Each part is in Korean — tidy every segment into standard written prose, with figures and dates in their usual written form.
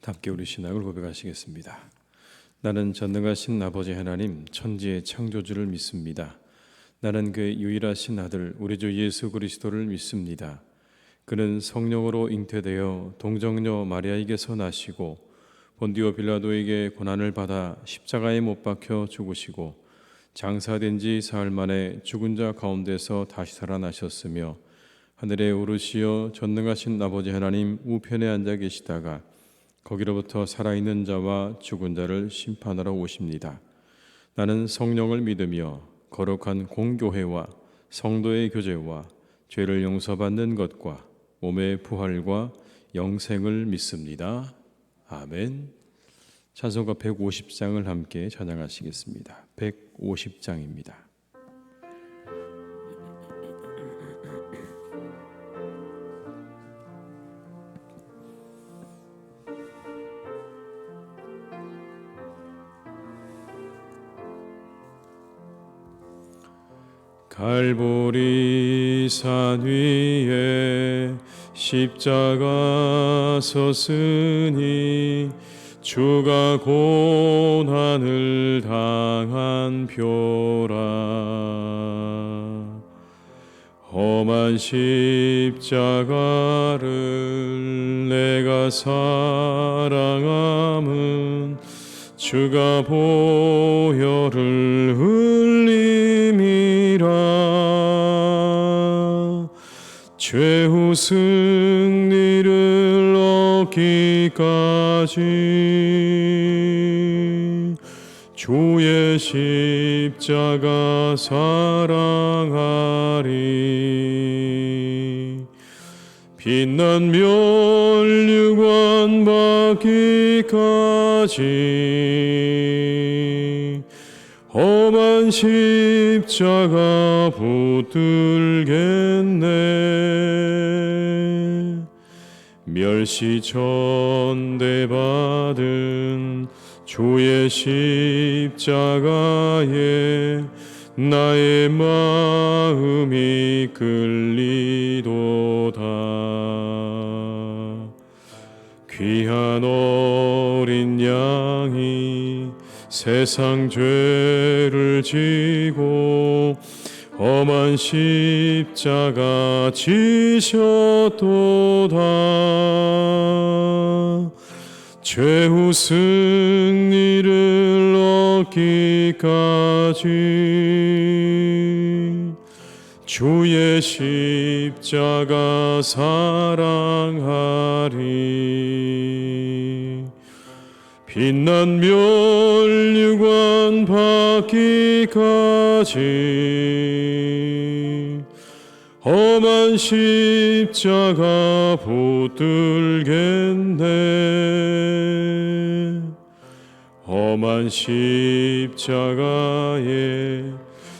함께 우리 신앙을 고백하시겠습니다. 나는 전능하신 아버지 하나님 천지의 창조주를 믿습니다. 나는 그의 유일하신 아들 우리 주 예수 그리스도를 믿습니다. 그는 성령으로 잉태되어 동정녀 마리아에게서 나시고 본디오 빌라도에게 고난을 받아 십자가에 못 박혀 죽으시고 장사된 지 사흘 만에 죽은 자 가운데서 다시 살아나셨으며 하늘에 오르시어 전능하신 아버지 하나님 우편에 앉아 계시다가 거기로부터 살아있는 자와 죽은 자를 심판하러 오십니다. 나는 성령을 믿으며 거룩한 공교회와 성도의 교제와 죄를 용서받는 것과 몸의 부활과 영생을 믿습니다. 아멘. 찬송가 150장을 함께 찬양하시겠습니다. 150장입니다. 갈보리 산 위에 십자가 섰으니 주가 고난을 당한 표라. 험한 십자가를 내가 사랑함은 주가 보혈을 흘림이라. 최후 승리를 얻기까지 주의 십자가 사랑하리. 빛난 멸류관 받기까지 험한 십자가 붙들겠네. 멸시 전대받은 주의 십자가에 나의 마음이 끌리도다. 귀한 어린 양이 세상 죄를 지고 험한 십자가 지셨도다. 최후 승리를 얻기까지 주의 십자가 사랑하리. 빛난 멸류관 받기까지 험한 십자가 붙들겠네. 험한 십자가에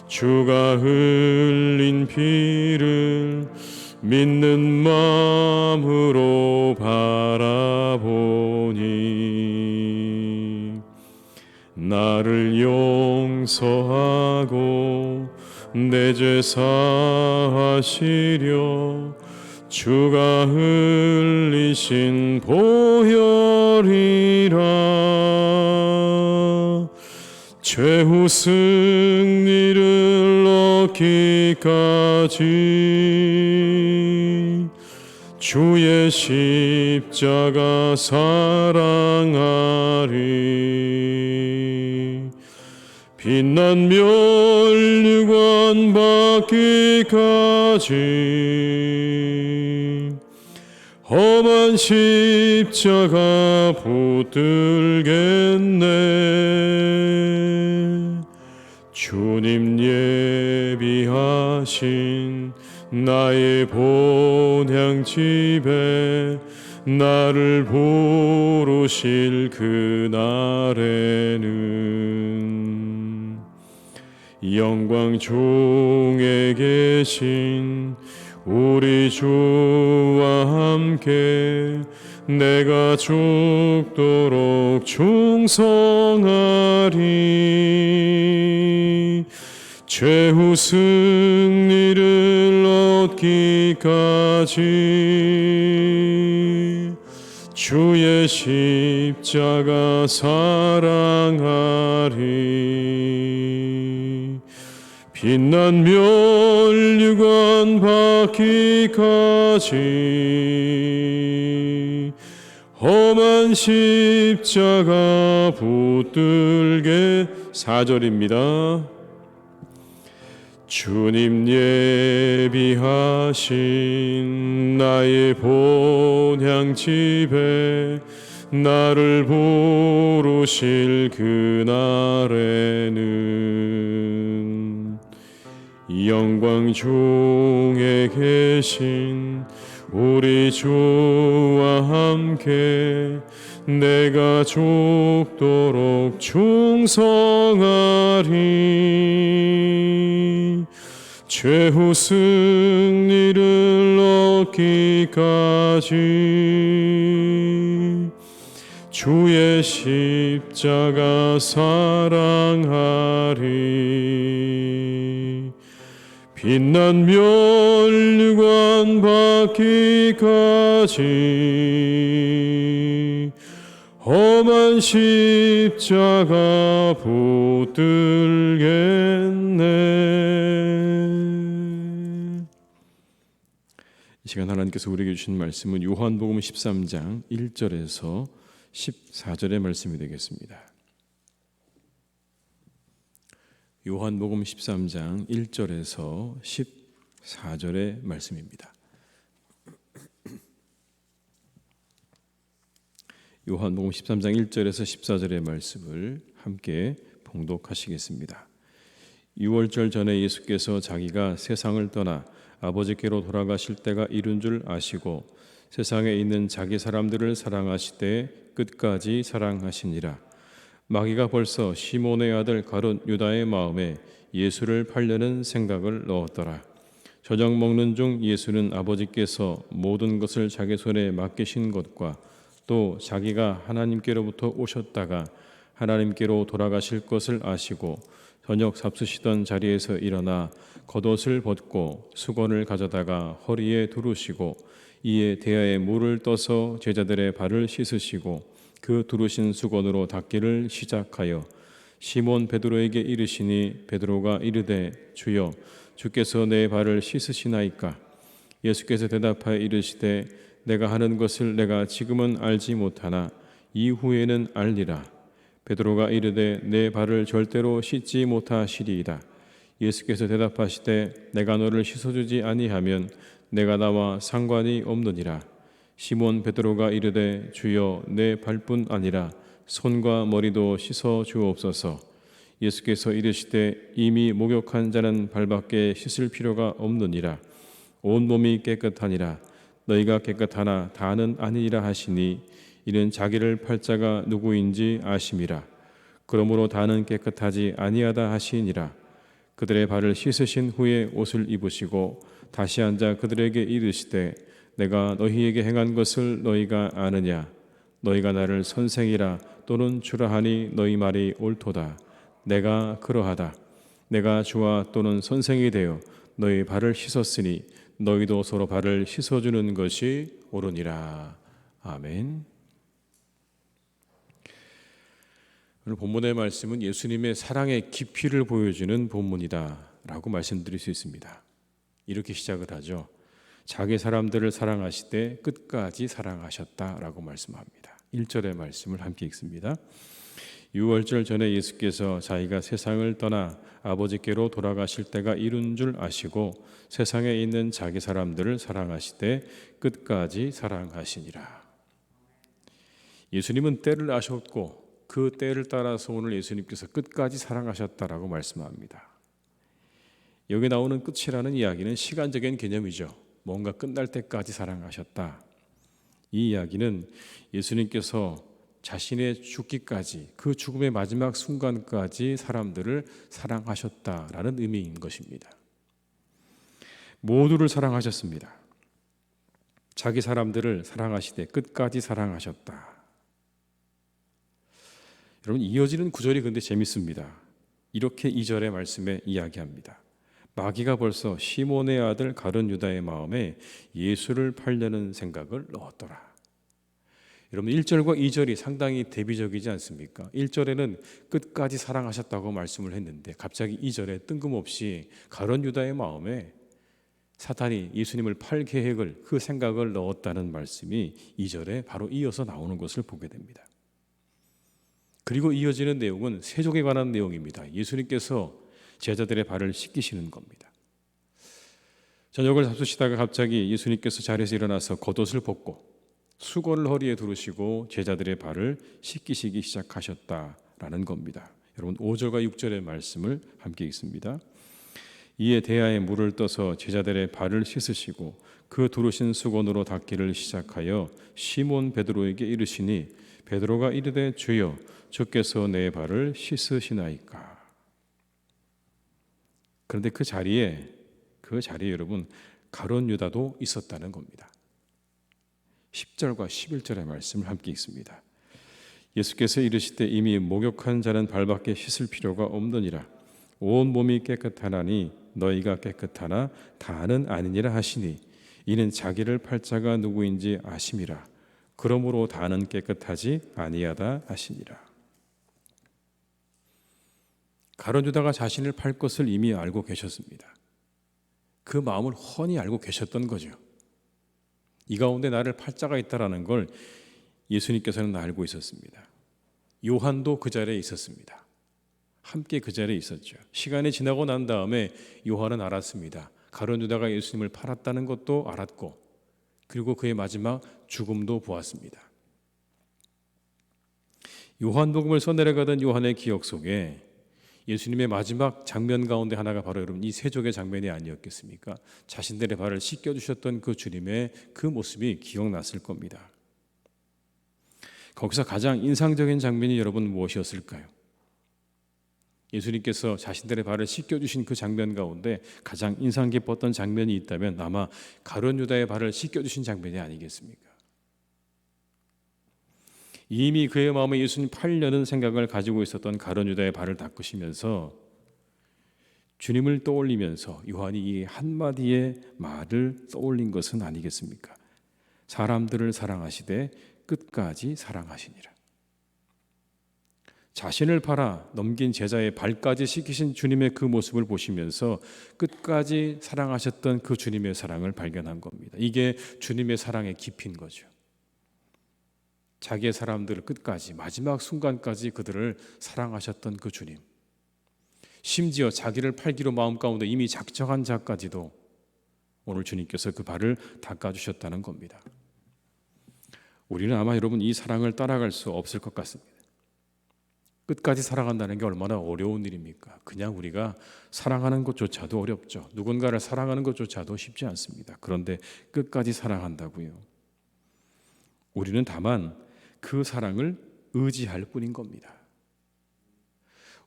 주가 흘린 피를 믿는 마음으로 바라보니 나를 용서하고 내 죄 사하시려 주가 흘리신 보혈이라. 최후 승리를 얻기까지 주의 십자가 사랑하리. 빛난 멸류관 받기까지 험한 십자가 붙들겠네. 주님 예비하신 나의 본향집에 나를 부르실 그날에는 영광 중에 계신 우리 주와 함께 내가 죽도록 충성하리. 최후 승리를 얻기까지 주의 십자가 사랑하리. 빛난 멸류관 받기까지 험한 십자가 붙들게. 4절입니다. 주님 예비하신 나의 본향집에 나를 부르실 그날에는 영광 중에 계신 우리 주와 함께 내가 죽도록 충성하리. 최후 승리를 얻기까지 주의 십자가 사랑하리. 빛난 멸류관 받기까지 험한 십자가 붙들겠네. 이 시간 하나님께서 우리에게 주신 말씀은 요한복음 13장 1절에서 14절의 말씀이 되겠습니다. 요한복음 13장 1절에서 14절의 말씀입니다. 요한복음 13장 1절에서 14절의 말씀을 함께 봉독하시겠습니다. 유월절 전에 예수께서 자기가 세상을 떠나 아버지께로 돌아가실 때가 이른 줄 아시고 세상에 있는 자기 사람들을 사랑하시되 끝까지 사랑하시니라. 마귀가 벌써 시몬의 아들 가룟 유다의 마음에 예수를 팔려는 생각을 넣었더라. 저녁 먹는 중 예수는 아버지께서 모든 것을 자기 손에 맡기신 것과 또 자기가 하나님께로부터 오셨다가 하나님께로 돌아가실 것을 아시고 저녁 잡수시던 자리에서 일어나 겉옷을 벗고 수건을 가져다가 허리에 두르시고 이에 대야에 물을 떠서 제자들의 발을 씻으시고 그 두르신 수건으로 닦기를 시작하여 시몬 베드로에게 이르시니 베드로가 이르되 주여 주께서 내 발을 씻으시나이까. 예수께서 대답하여 이르시되 내가 하는 것을 내가 지금은 알지 못하나 이후에는 알리라. 베드로가 이르되 내 발을 절대로 씻지 못하시리이다. 예수께서 대답하시되 내가 너를 씻어주지 아니하면 내가 나와 상관이 없느니라. 시몬 베드로가 이르되 주여 내 발뿐 아니라 손과 머리도 씻어 주옵소서. 예수께서 이르시되 이미 목욕한 자는 발밖에 씻을 필요가 없느니라. 온 몸이 깨끗하니라. 너희가 깨끗하나 다는 아니니라 하시니 이는 자기를 팔 자가 누구인지 아심이라. 그러므로 다는 깨끗하지 아니하다 하시니라. 그들의 발을 씻으신 후에 옷을 입으시고 다시 앉아 그들에게 이르시되 내가 너희에게 행한 것을 너희가 아느냐. 너희가 나를 선생이라 또는 주라 하니 너희 말이 옳도다. 내가 그러하다. 내가 주와 또는 선생이 되어 너희 발을 씻었으니 너희도 서로 발을 씻어주는 것이 옳으니라. 아멘. 오늘 본문의 말씀은 예수님의 사랑의 깊이를 보여주는 본문이다 라고 말씀드릴 수 있습니다. 이렇게 시작을 하죠. 자기 사람들을 사랑하시되 끝까지 사랑하셨다라고 말씀합니다. 1절의 말씀을 함께 읽습니다. 유월절 전에 예수께서 자기가 세상을 떠나 아버지께로 돌아가실 때가 이른 줄 아시고 세상에 있는 자기 사람들을 사랑하시되 끝까지 사랑하시니라. 예수님은 때를 아셨고 그 때를 따라서 오늘 예수님께서 끝까지 사랑하셨다라고 말씀합니다. 여기 나오는 끝이라는 이야기는 시간적인 개념이죠. 뭔가 끝날 때까지 사랑하셨다. 이 이야기는 예수님께서 자신의 죽기까지 그 죽음의 마지막 순간까지 사람들을 사랑하셨다라는 의미인 것입니다. 모두를 사랑하셨습니다. 자기 사람들을 사랑하시되 끝까지 사랑하셨다. 여러분 이어지는 구절이 근데 재밌습니다. 이렇게 2절의 말씀에 이야기합니다. 마귀가 벌써 시몬의 아들 가룟 유다의 마음에 예수를 팔려는 생각을 넣었더라. 여러분 1절과 2절이 상당히 대비적이지 않습니까? 1절에는 끝까지 사랑하셨다고 말씀을 했는데 갑자기 2절에 뜬금없이 가룟 유다의 마음에 사탄이 예수님을 팔 계획을, 그 생각을 넣었다는 말씀이 2절에 바로 이어서 나오는 것을 보게 됩니다. 그리고 이어지는 내용은 세족에 관한 내용입니다. 예수님께서 제자들의 발을 씻기시는 겁니다. 저녁을 잡수시다가 갑자기 예수님께서 자리에서 일어나서 겉옷을 벗고 수건을 허리에 두르시고 제자들의 발을 씻기시기 시작하셨다라는 겁니다. 여러분 5절과 6절의 말씀을 함께 읽습니다. 이에 대야에 물을 떠서 제자들의 발을 씻으시고 그 두르신 수건으로 닦기를 시작하여 시몬 베드로에게 이르시니 베드로가 이르되 주여 주께서 내 발을 씻으시나이까. 그런데 그 자리에 여러분 가룟 유다도 있었다는 겁니다. 10절과 11절의 말씀을 함께 읽습니다. 예수께서 이르시되 이미 목욕한 자는 발밖에 씻을 필요가 없느니라. 온 몸이 깨끗하나니 너희가 깨끗하나 다는 아니니라 하시니 이는 자기를 팔 자가 누구인지 아심이라. 그러므로 다는 깨끗하지 아니하다 하시니라. 가룟 유다가 자신을 팔 것을 이미 알고 계셨습니다. 그 마음을 훤히 알고 계셨던 거죠. 이 가운데 나를 팔 자가 있다라는 걸 예수님께서는 알고 있었습니다. 요한도 그 자리에 있었습니다. 함께 그 자리에 있었죠. 시간이 지나고 난 다음에 요한은 알았습니다. 가룟 유다가 예수님을 팔았다는 것도 알았고, 그리고 그의 마지막 죽음도 보았습니다. 요한복음을 써내려가던 요한의 기억 속에 예수님의 마지막 장면 가운데 하나가 바로 여러분 이 세족의 장면이 아니었겠습니까? 자신들의 발을 씻겨주셨던 그 주님의 그 모습이 기억났을 겁니다. 거기서 가장 인상적인 장면이 여러분 무엇이었을까요? 예수님께서 자신들의 발을 씻겨주신 그 장면 가운데 가장 인상 깊었던 장면이 있다면 아마 가룟 유다의 발을 씻겨주신 장면이 아니겠습니까? 이미 그의 마음에 예수님 팔려는 생각을 가지고 있었던 가룟 유다의 발을 닦으시면서 주님을 떠올리면서 요한이 이 한마디의 말을 떠올린 것은 아니겠습니까? 사람들을 사랑하시되 끝까지 사랑하시니라. 자신을 팔아 넘긴 제자의 발까지 씻기신 주님의 그 모습을 보시면서 끝까지 사랑하셨던 그 주님의 사랑을 발견한 겁니다. 이게 주님의 사랑의 깊이인 거죠. 자기의 사람들을 끝까지 마지막 순간까지 그들을 사랑하셨던 그 주님, 심지어 자기를 팔기로 마음 가운데 이미 작정한 자까지도 오늘 주님께서 그 발을 닦아주셨다는 겁니다. 우리는 아마 여러분 이 사랑을 따라갈 수 없을 것 같습니다. 끝까지 사랑한다는 게 얼마나 어려운 일입니까? 그냥 우리가 사랑하는 것조차도 어렵죠. 누군가를 사랑하는 것조차도 쉽지 않습니다. 그런데 끝까지 사랑한다고요. 우리는 다만 그 사랑을 의지할 뿐인 겁니다.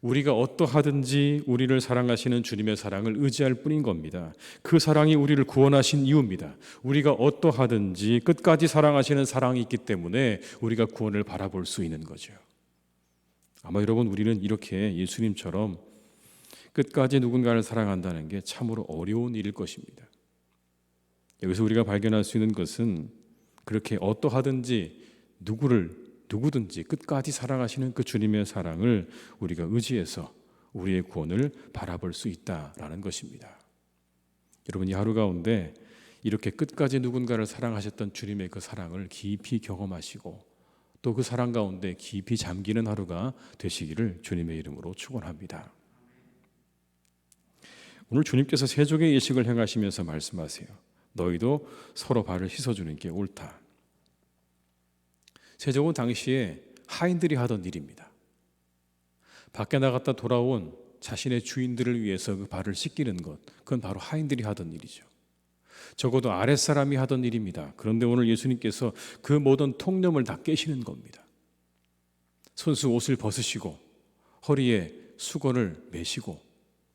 우리가 어떠하든지 우리를 사랑하시는 주님의 사랑을 의지할 뿐인 겁니다. 그 사랑이 우리를 구원하신 이유입니다. 우리가 어떠하든지 끝까지 사랑하시는 사랑이 있기 때문에 우리가 구원을 바라볼 수 있는 거죠. 아마 여러분 우리는 이렇게 예수님처럼 끝까지 누군가를 사랑한다는 게 참으로 어려운 일일 것입니다. 여기서 우리가 발견할 수 있는 것은 그렇게 어떠하든지 누구든지 끝까지 사랑하시는 그 주님의 사랑을 우리가 의지해서 우리의 구원을 바라볼 수 있다라는 것입니다. 여러분 이 하루 가운데 이렇게 끝까지 누군가를 사랑하셨던 주님의 그 사랑을 깊이 경험하시고 또 그 사랑 가운데 깊이 잠기는 하루가 되시기를 주님의 이름으로 축원합니다. 오늘 주님께서 세족의 예식을 행하시면서 말씀하세요. 너희도 서로 발을 씻어주는 게 옳다. 세족은 당시에 하인들이 하던 일입니다. 밖에 나갔다 돌아온 자신의 주인들을 위해서 그 발을 씻기는 것, 그건 바로 하인들이 하던 일이죠. 적어도 아랫사람이 하던 일입니다. 그런데 오늘 예수님께서 그 모든 통념을 다 깨시는 겁니다. 손수 옷을 벗으시고 허리에 수건을 매시고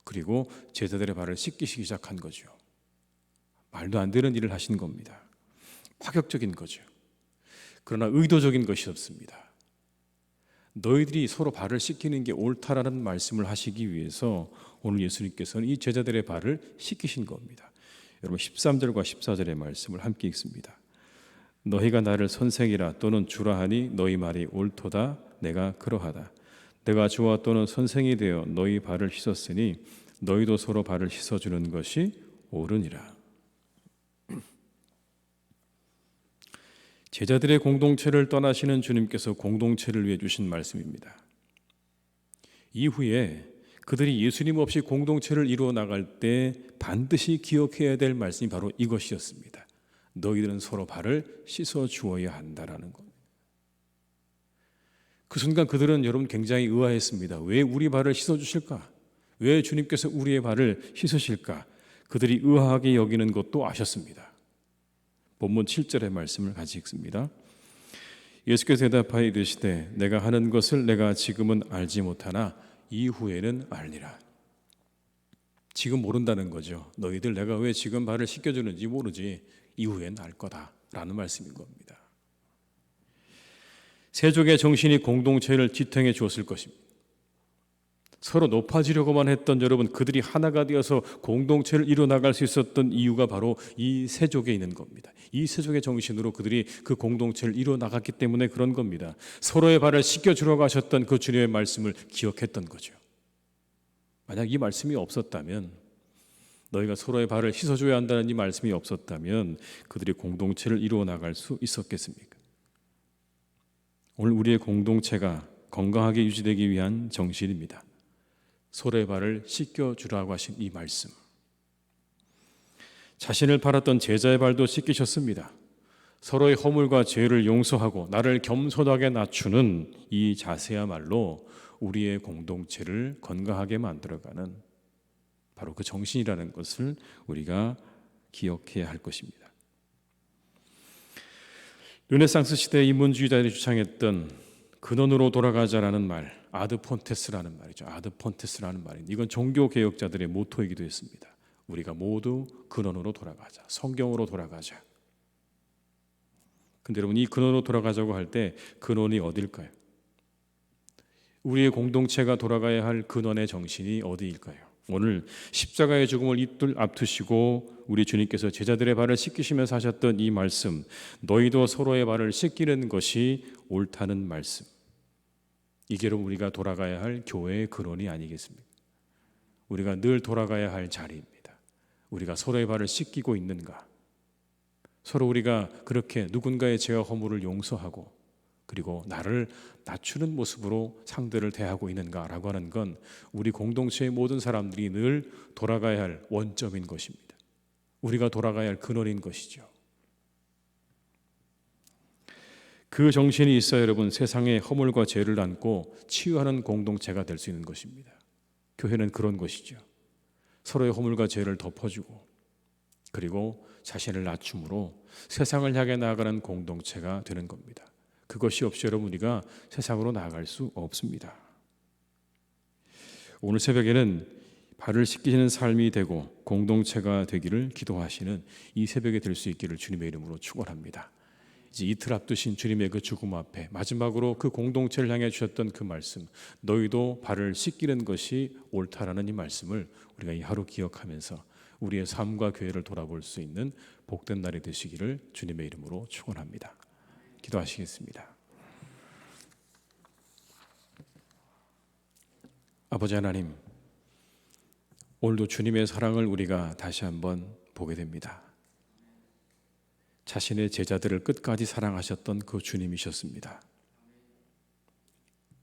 그리고 제자들의 발을 씻기시기 시작한 거죠. 말도 안 되는 일을 하신 겁니다. 파격적인 거죠. 그러나 의도적인 것이 없습니다. 너희들이 서로 발을 씻기는 게 옳다라는 말씀을 하시기 위해서 오늘 예수님께서는 이 제자들의 발을 씻기신 겁니다. 여러분 13절과 14절의 말씀을 함께 읽습니다. 너희가 나를 선생이라 또는 주라 하니 너희 말이 옳도다. 내가 그러하다. 내가 주와 또는 선생이 되어 너희 발을 씻었으니 너희도 서로 발을 씻어주는 것이 옳으니라. 제자들의 공동체를 떠나시는 주님께서 공동체를 위해 주신 말씀입니다. 이후에 그들이 예수님 없이 공동체를 이루어 나갈 때 반드시 기억해야 될 말씀이 바로 이것이었습니다. 너희들은 서로 발을 씻어 주어야 한다라는 겁니다. 그 순간 그들은 여러분 굉장히 의아했습니다. 왜 우리 발을 씻어 주실까? 왜 주님께서 우리의 발을 씻으실까? 그들이 의아하게 여기는 것도 아셨습니다. 본문 7절의 말씀을 같이 읽습니다. 예수께서 대답하여 이르시되 내가 하는 것을 내가 지금은 알지 못하나 이후에는 알리라. 지금 모른다는 거죠. 너희들 내가 왜 지금 발을 씻겨주는지 모르지 이후에는 알 거다라는 말씀인 겁니다. 세족의 정신이 공동체를 지탱해 주었을 것입니다. 서로 높아지려고만 했던 여러분, 그들이 하나가 되어서 공동체를 이뤄나갈 수 있었던 이유가 바로 이 세족에 있는 겁니다. 이 세족의 정신으로 그들이 그 공동체를 이뤄나갔기 때문에 그런 겁니다. 서로의 발을 씻겨주러 가셨던 그 주님의 말씀을 기억했던 거죠. 만약 이 말씀이 없었다면, 너희가 서로의 발을 씻어줘야 한다는 이 말씀이 없었다면 그들이 공동체를 이루어나갈 수 있었겠습니까? 오늘 우리의 공동체가 건강하게 유지되기 위한 정신입니다. 서로의 발을 씻겨주라고 하신 이 말씀. 자신을 팔았던 제자의 발도 씻기셨습니다. 서로의 허물과 죄를 용서하고 나를 겸손하게 낮추는 이 자세야말로 우리의 공동체를 건강하게 만들어가는 바로 그 정신이라는 것을 우리가 기억해야 할 것입니다. 르네상스 시대의 인문주의자들이 주창했던 근원으로 돌아가자라는 말, 아드폰테스라는 말이죠. 아드폰테스라는 말인데 이건 종교개혁자들의 모토이기도 했습니다. 우리가 모두 근원으로 돌아가자, 성경으로 돌아가자. 근데 여러분, 이 근원으로 돌아가자고 할 때 근원이 어딜까요? 우리의 공동체가 돌아가야 할 근원의 정신이 어디일까요? 오늘 십자가의 죽음을 앞두시고 우리 주님께서 제자들의 발을 씻기시면서 하셨던 이 말씀, 너희도 서로의 발을 씻기는 것이 옳다는 말씀, 이게 여러분 우리가 돌아가야 할 교회의 근원이 아니겠습니까? 우리가 늘 돌아가야 할 자리입니다. 우리가 서로의 발을 씻기고 있는가? 서로 우리가 그렇게 누군가의 죄와 허물을 용서하고 그리고 나를 낮추는 모습으로 상대를 대하고 있는가라고 하는 건 우리 공동체의 모든 사람들이 늘 돌아가야 할 원점인 것입니다. 우리가 돌아가야 할 근원인 것이죠. 그 정신이 있어야 여러분 세상의 허물과 죄를 안고 치유하는 공동체가 될 수 있는 것입니다. 교회는 그런 것이죠. 서로의 허물과 죄를 덮어주고 그리고 자신을 낮춤으로 세상을 향해 나아가는 공동체가 되는 겁니다. 그것이 없이 여러분 우리가 세상으로 나아갈 수 없습니다. 오늘 새벽에는 발을 씻기시는 삶이 되고 공동체가 되기를 기도하시는 이 새벽이 될 수 있기를 주님의 이름으로 축원합니다. 이제 이틀 앞두신 주님의 그 죽음 앞에 마지막으로 그 공동체를 향해 주셨던 그 말씀, 너희도 발을 씻기는 것이 옳다라는 이 말씀을 우리가 이 하루 기억하면서 우리의 삶과 교회를 돌아볼 수 있는 복된 날이 되시기를 주님의 이름으로 축원합니다. 기도하시겠습니다. 아버지 하나님, 오늘도 주님의 사랑을 우리가 다시 한번 보게 됩니다. 자신의 제자들을 끝까지 사랑하셨던 그 주님이셨습니다.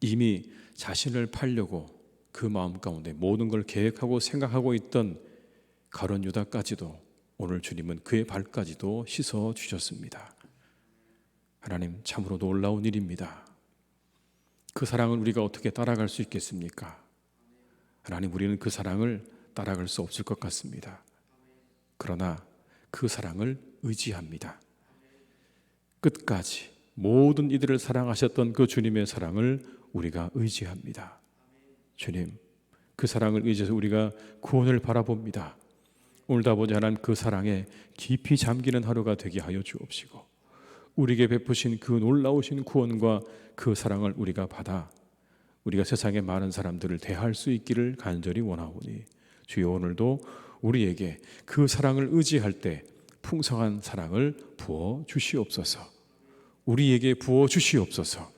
이미 자신을 팔려고 그 마음 가운데 모든 걸 계획하고 생각하고 있던 가룟 유다까지도 오늘 주님은 그의 발까지도 씻어 주셨습니다. 하나님, 참으로 놀라운 일입니다. 그 사랑을 우리가 어떻게 따라갈 수 있겠습니까? 하나님, 우리는 그 사랑을 따라갈 수 없을 것 같습니다. 그러나 그 사랑을 의지합니다. 끝까지 모든 이들을 사랑하셨던 그 주님의 사랑을 우리가 의지합니다. 주님, 그 사랑을 의지해서 우리가 구원을 바라봅니다. 오늘도 아버지 하나님, 그 사랑에 깊이 잠기는 하루가 되게 하여 주옵시고 우리에게 베푸신 그 놀라우신 구원과 그 사랑을 우리가 받아 우리가 세상의 많은 사람들을 대할 수 있기를 간절히 원하오니 주여, 오늘도 우리에게 그 사랑을 의지할 때 풍성한 사랑을 부어 주시옵소서. 우리에게 부어 주시옵소서.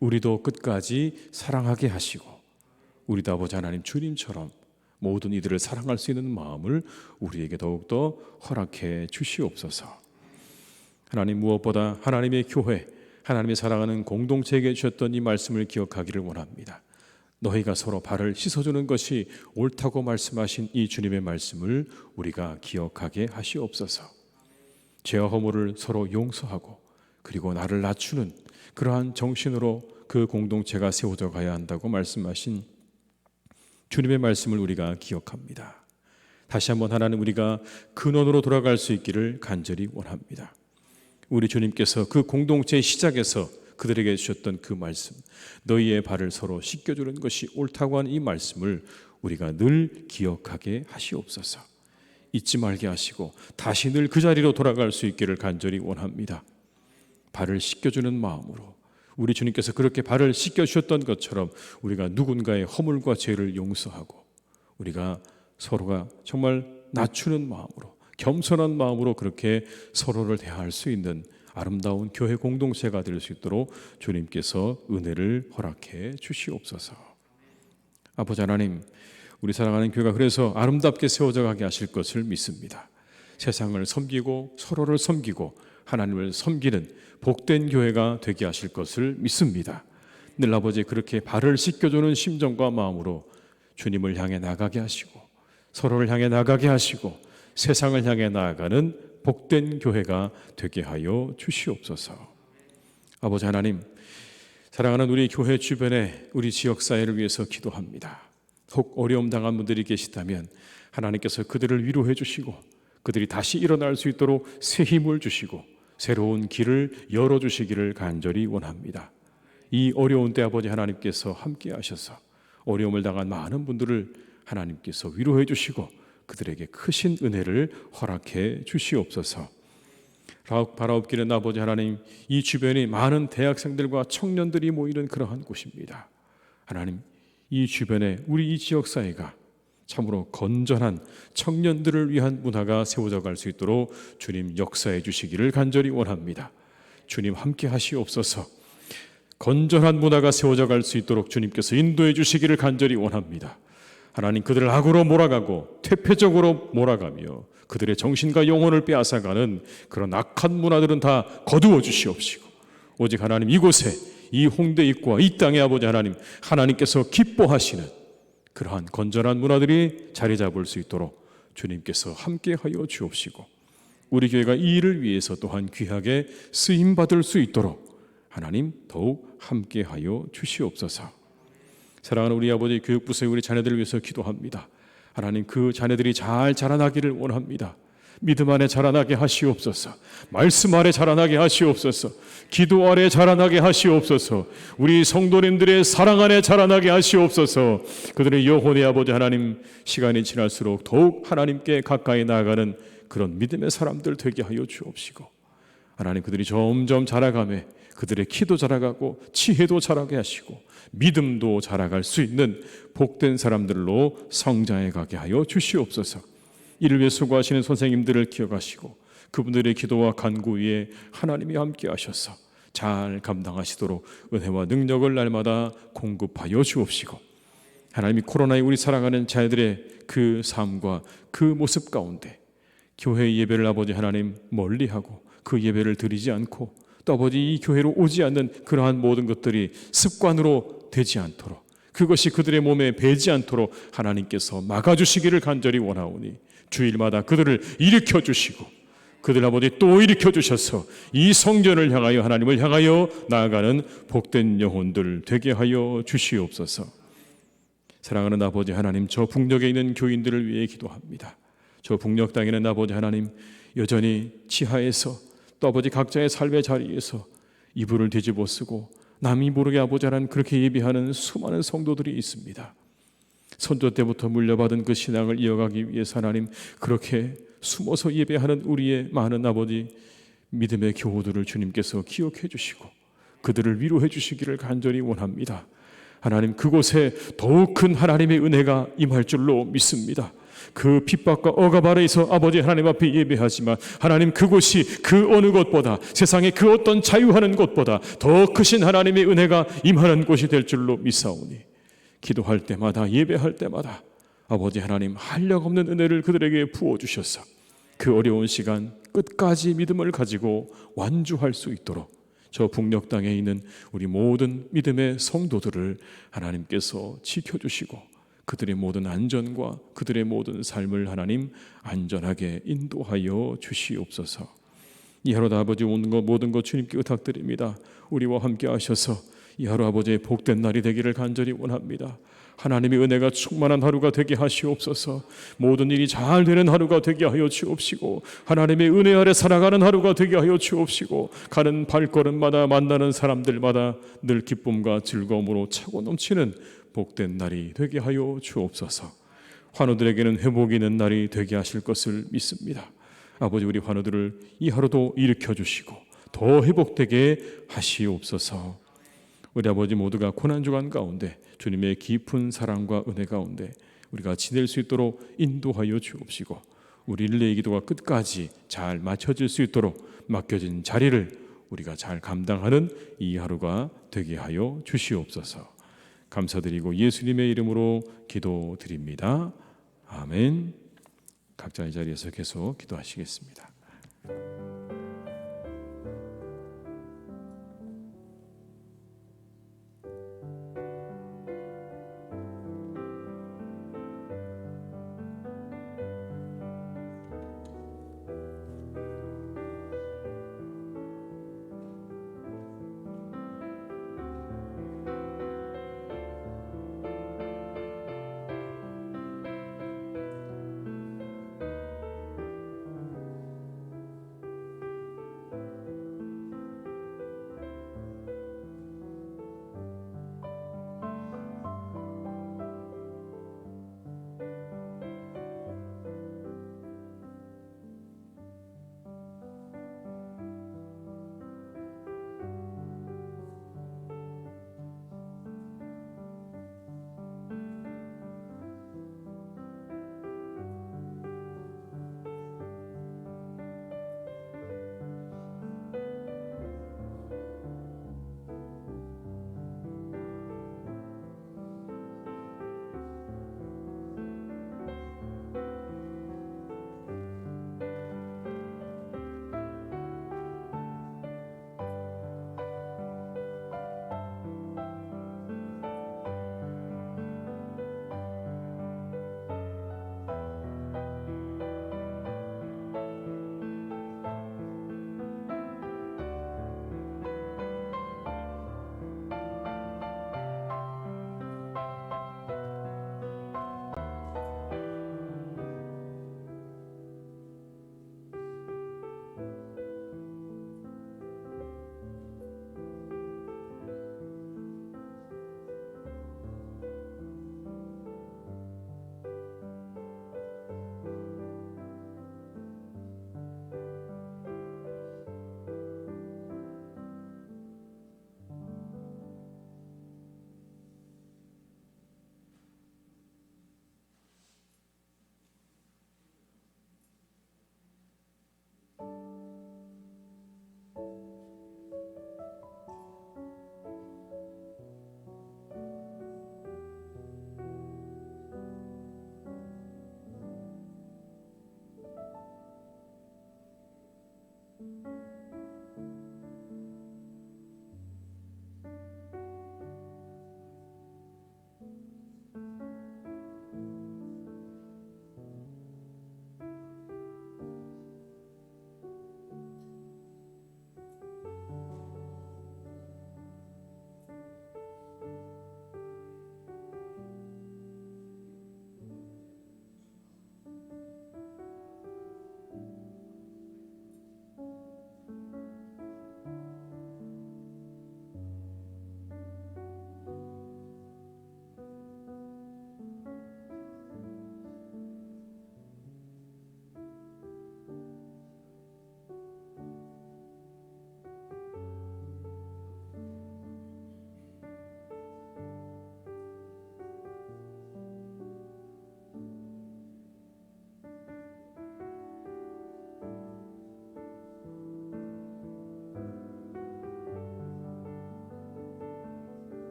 우리도 끝까지 사랑하게 하시고 우리도 아버지 하나님 주님처럼 모든 이들을 사랑할 수 있는 마음을 우리에게 더욱더 허락해 주시옵소서. 하나님, 무엇보다 하나님의 교회, 하나님의 사랑하는 공동체에게 주셨던 이 말씀을 기억하기를 원합니다. 너희가 서로 발을 씻어주는 것이 옳다고 말씀하신 이 주님의 말씀을 우리가 기억하게 하시옵소서. 죄와 허물을 서로 용서하고 그리고 나를 낮추는 그러한 정신으로 그 공동체가 세워져 가야 한다고 말씀하신 주님의 말씀을 우리가 기억합니다. 다시 한번 하나님, 우리가 근원으로 돌아갈 수 있기를 간절히 원합니다. 우리 주님께서 그 공동체의 시작에서 그들에게 주셨던 그 말씀, 너희의 발을 서로 씻겨주는 것이 옳다고 하는 이 말씀을 우리가 늘 기억하게 하시옵소서. 잊지 말게 하시고 다시 늘 그 자리로 돌아갈 수 있기를 간절히 원합니다. 발을 씻겨주는 마음으로 우리 주님께서 그렇게 발을 씻겨주셨던 것처럼 우리가 누군가의 허물과 죄를 용서하고 우리가 서로가 정말 낮추는 마음으로, 겸손한 마음으로 그렇게 서로를 대할 수 있는 아름다운 교회 공동체가 될 수 있도록 주님께서 은혜를 허락해 주시옵소서. 아버지 하나님, 우리 사랑하는 교회가 그래서 아름답게 세워져 가게 하실 것을 믿습니다. 세상을 섬기고 서로를 섬기고 하나님을 섬기는 복된 교회가 되게 하실 것을 믿습니다. 늘 아버지 그렇게 발을 씻겨주는 심정과 마음으로 주님을 향해 나가게 하시고 서로를 향해 나가게 하시고 세상을 향해 나아가는 복된 교회가 되게 하여 주시옵소서. 아버지 하나님, 사랑하는 우리 교회 주변에 우리 지역사회를 위해서 기도합니다. 혹 어려움 당한 분들이 계시다면 하나님께서 그들을 위로해 주시고 그들이 다시 일어날 수 있도록 새 힘을 주시고 새로운 길을 열어주시기를 간절히 원합니다. 이 어려운 때 아버지 하나님께서 함께 하셔서 어려움을 당한 많은 분들을 하나님께서 위로해 주시고 그들에게 크신 은혜를 허락해 주시옵소서. 바라옵기는 아버지 하나님, 이 주변이 많은 대학생들과 청년들이 모이는 그러한 곳입니다. 하나님, 이 주변에 우리 이 지역사회가 참으로 건전한 청년들을 위한 문화가 세워져 갈 수 있도록 주님 역사해 주시기를 간절히 원합니다. 주님 함께 하시옵소서. 건전한 문화가 세워져 갈 수 있도록 주님께서 인도해 주시기를 간절히 원합니다. 하나님, 그들을 악으로 몰아가고 퇴폐적으로 몰아가며 그들의 정신과 영혼을 빼앗아가는 그런 악한 문화들은 다 거두어 주시옵시고 오직 하나님, 이곳에 이 홍대 입구와 이 땅의 아버지 하나님, 하나님께서 기뻐하시는 그러한 건전한 문화들이 자리 잡을 수 있도록 주님께서 함께하여 주옵시고 우리 교회가 이 일을 위해서 또한 귀하게 쓰임받을 수 있도록 하나님 더욱 함께하여 주시옵소서. 사랑하는 우리 아버지 교육부서의 우리 자녀들을 위해서 기도합니다. 하나님, 그 자녀들이 잘 자라나기를 원합니다. 믿음 안에 자라나게 하시옵소서. 말씀 아래 자라나게 하시옵소서. 기도 아래 자라나게 하시옵소서. 우리 성도님들의 사랑 안에 자라나게 하시옵소서. 그들의 영혼의 아버지 하나님, 시간이 지날수록 더욱 하나님께 가까이 나아가는 그런 믿음의 사람들 되게 하여 주옵시고 하나님, 그들이 점점 자라가며 그들의 키도 자라가고 지혜도 자라게 하시고 믿음도 자라갈 수 있는 복된 사람들로 성장해 가게 하여 주시옵소서. 이를 위해 수고하시는 선생님들을 기억하시고 그분들의 기도와 간구 위에 하나님이 함께 하셔서 잘 감당하시도록 은혜와 능력을 날마다 공급하여 주옵시고 하나님이 코로나에 우리 사랑하는 자녀들의 그 삶과 그 모습 가운데 교회 예배를 아버지 하나님 멀리하고 그 예배를 드리지 않고 또 아버지 이 교회로 오지 않는 그러한 모든 것들이 습관으로 되지 않도록 그것이 그들의 몸에 배지 않도록 하나님께서 막아주시기를 간절히 원하오니 주일마다 그들을 일으켜 주시고 그들 아버지 또 일으켜 주셔서 이 성전을 향하여 하나님을 향하여 나아가는 복된 영혼들 되게 하여 주시옵소서. 사랑하는 아버지 하나님, 저 북녘에 있는 교인들을 위해 기도합니다. 저 북녘 땅에는 아버지 하나님 여전히 지하에서 또 아버지 각자의 삶의 자리에서 이불을 뒤집어 쓰고 남이 모르게 아버지 하나님 그렇게 예배하는 수많은 성도들이 있습니다. 선조 때부터 물려받은 그 신앙을 이어가기 위해서 하나님 그렇게 숨어서 예배하는 우리의 많은 아버지 믿음의 교우들을 주님께서 기억해 주시고 그들을 위로해 주시기를 간절히 원합니다. 하나님, 그곳에 더욱 큰 하나님의 은혜가 임할 줄로 믿습니다. 그 핍박과 억압 아래에서 아버지 하나님 앞에 예배하지만 하나님, 그곳이 그 어느 곳보다, 세상의 그 어떤 자유하는 곳보다 더 크신 하나님의 은혜가 임하는 곳이 될 줄로 믿사오니, 기도할 때마다 예배할 때마다 아버지 하나님 한량없는 은혜를 그들에게 부어주셔서 그 어려운 시간 끝까지 믿음을 가지고 완주할 수 있도록 저 북녘 땅에 있는 우리 모든 믿음의 성도들을 하나님께서 지켜주시고 그들의 모든 안전과 그들의 모든 삶을 하나님 안전하게 인도하여 주시옵소서. 이 하루도 아버지 모든 것 주님께 의탁드립니다. 우리와 함께 하셔서 이 하루 아버지의 복된 날이 되기를 간절히 원합니다. 하나님의 은혜가 충만한 하루가 되게 하시옵소서. 모든 일이 잘 되는 하루가 되게 하여 주옵시고, 하나님의 은혜 아래 살아가는 하루가 되게 하여 주옵시고, 가는 발걸음마다 만나는 사람들마다 늘 기쁨과 즐거움으로 차고 넘치는 복된 날이 되게 하여 주옵소서. 환우들에게는 회복이 있는 날이 되게 하실 것을 믿습니다. 아버지, 우리 환우들을 이 하루도 일으켜 주시고 더 회복되게 하시옵소서. 우리 아버지 모두가 고난주간 가운데 주님의 깊은 사랑과 은혜 가운데 우리가 지낼 수 있도록 인도하여 주옵시고, 우리 릴레이 기도가 끝까지 잘 맞춰질 수 있도록 맡겨진 자리를 우리가 잘 감당하는 이 하루가 되게 하여 주시옵소서. 감사드리고 예수님의 이름으로 기도드립니다. 아멘. 각자의 자리에서 계속 기도하시겠습니다.